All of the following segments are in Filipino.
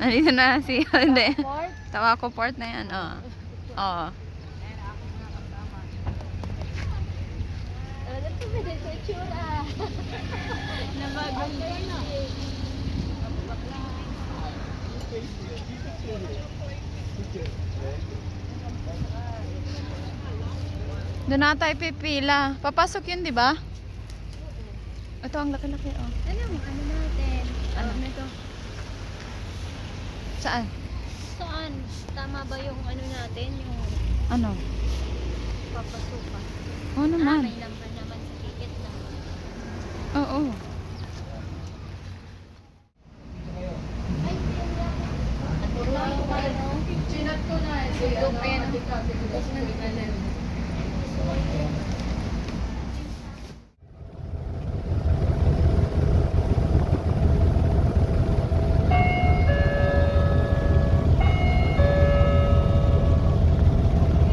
Andito na si, hindi. Port? Tawa ko port na yan, oo. Oo. Ito ba din sa itsura? Nabagong basic. Doon na tayo pipila. Papasok yun, di ba? Ito ang laki-laki, oh. Ano natin? Ano? Ano to? Saan? Saan? Tama ba yung ano natin? Yung Ano? papasukan? Oo naman. May number naman sa ticket na. Oo. Chinat ko na.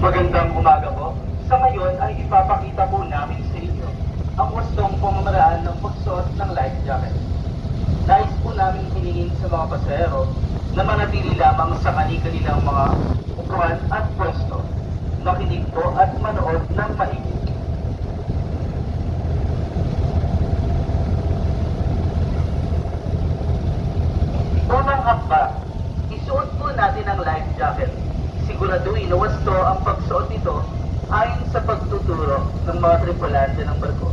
Magandang umaga po. Sa ngayon ay ipapakita po namin sa inyo ang wastong pamamaraan ng pagsuot ng life jacket. Nais po namin hiningin sa mga pasahero na manatili lamang sa kanilang mga upuan at pwesto. Makinig po at manood ng maigi. Unang hakbang, isuot po natin ang life jacket. Siguraduhin na wasto ang pagsuot nito ayon sa pagtuturo ng mga tripulante ng barko.